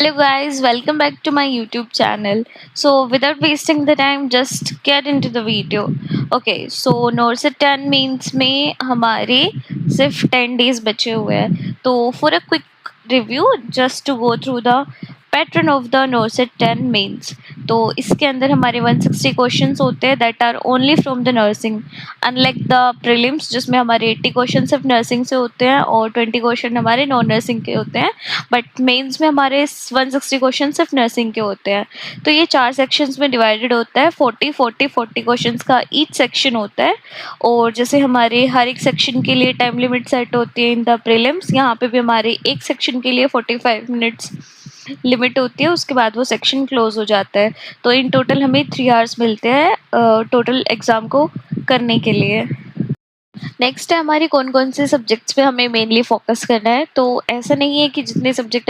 Hello guys, welcome back to my YouTube channel. So without wasting the time, just get into the video. Okay, so नॉर्सेट 10 means में हमारे सिर्फ 10 days बचे हुए हैं. तो for a quick review, just to go through the pattern of the नॉर्सेट 10 means. तो इसके अंदर हमारे 160 क्वेश्चंस होते हैं that are only from the nursing, unlike the prelims जिसमें हमारे 80 क्वेश्चन सिर्फ नर्सिंग से होते हैं और 20 क्वेश्चन हमारे नॉन नर्सिंग के होते हैं. बट मेंस में हमारे 160 क्वेश्चन सिर्फ नर्सिंग के होते हैं. तो ये 4 सेक्शंस में डिवाइडेड होता है. 40 क्वेश्चंस का ईच सेक्शन होता है. और जैसे हमारे हर एक सेक्शन के लिए टाइम लिमिट सेट होती है इन द प्रीलिम्स, यहाँ पे भी हमारे एक सेक्शन के लिए 45 मिनट्स लिमिट होती है. उसके बाद वो सेक्शन क्लोज हो जाता है. तो इन टोटल हमें 3 आवर्स मिलते हैं टोटल एग्ज़ाम को करने के लिए. नेक्स्ट है हमारी कौन कौन से सब्जेक्ट्स पे हमें मेनली फोकस करना है. तो ऐसा नहीं है कि जितने सब्जेक्ट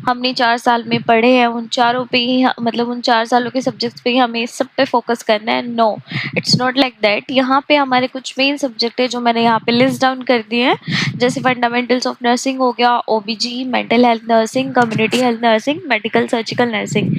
हमने 4 साल में पढ़े हैं उन चारों पे ही मतलब उन 4 सालों के सब्जेक्ट्स पे ही हमें सब पे फोकस करना है. No, it's not like that. यहाँ पे हमारे कुछ मेन सब्जेक्ट है जो मैंने यहाँ पे लिस्ट डाउन कर दिए हैं. जैसे फंडामेंटल्स ऑफ नर्सिंग हो गया, ओबीजी, mental health nursing, community health nursing, medical surgical nursing.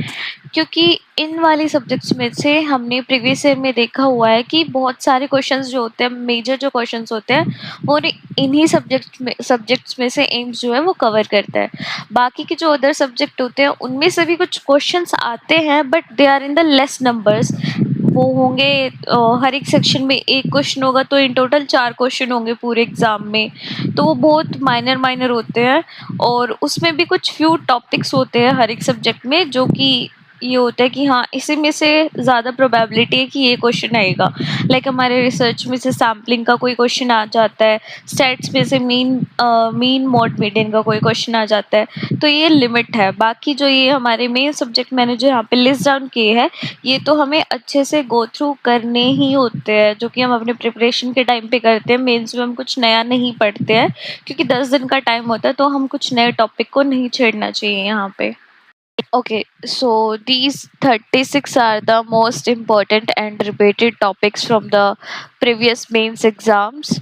क्योंकि इन वाली सब्जेक्ट्स में से हमने प्रीवियस ईयर में देखा हुआ है कि बहुत सारे क्वेश्चंस जो होते हैं, मेजर जो क्वेश्चंस होते हैं, वो इन्हीं सब्जेक्ट्स में से एम्स जो है वो कवर करता है. बाकी के जो अदर सब्जेक्ट होते हैं उनमें से भी कुछ क्वेश्चंस आते हैं but they are in the less numbers. वो होंगे हर एक सेक्शन में एक क्वेश्चन होगा तो इन टोटल 4 क्वेश्चन होंगे पूरे एग्जाम में. तो वो बहुत माइनर होते हैं. और उसमें भी कुछ फ्यू टॉपिक्स होते हैं हर एक सब्जेक्ट में जो कि ये होता है कि हाँ इसी में से ज़्यादा प्रोबेबिलिटी है कि ये क्वेश्चन आएगा. लाइक हमारे रिसर्च में से सैम्पलिंग का कोई क्वेश्चन आ जाता है, स्टैट्स में से मीन मोड मीडियन का कोई क्वेश्चन आ जाता है. तो ये लिमिट है. बाकी जो ये हमारे मेन सब्जेक्ट मैंने जो यहाँ पे लिस्ट डाउन किए हैं, ये तो हमें अच्छे से गो थ्रू करने ही होते हैं, जो कि हम अपने प्रिपरेशन के टाइम पे करते हैं. मेंस में हम कुछ नया नहीं पढ़ते हैं क्योंकि 10 दिन का टाइम होता है, तो हम कुछ नए टॉपिक को नहीं छेड़ना चाहिए यहाँ पे. Okay, so these 36 are the most important and repeated topics from the previous mains exams.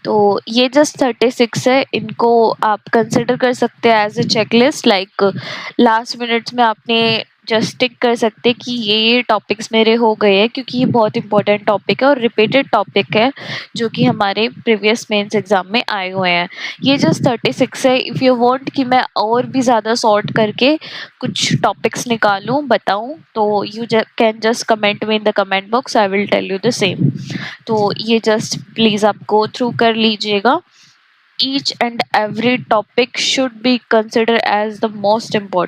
तो ये जस्ट 36 है. इनको आप कंसिडर कर सकते हैं as a checklist. Like last minutes में आपने जस्ट टिक कर सकते कि ये टॉपिक्स मेरे हो गए हैं क्योंकि ये बहुत इंपॉर्टेंट टॉपिक है और रिपीटेड टॉपिक है जो कि हमारे प्रीवियस मेंस एग्जाम में आए हुए हैं. ये जस्ट 36 है. इफ़ यू वांट कि मैं और भी ज़्यादा सॉर्ट करके कुछ टॉपिक्स निकालूं, बताऊं, तो यू कैन जस्ट कमेंट में in the comment box. I will tell you the same. तो ये जस्ट प्लीज़ आप गो थ्रू कर लीजिएगा. Each and every topic should be consider as the most important.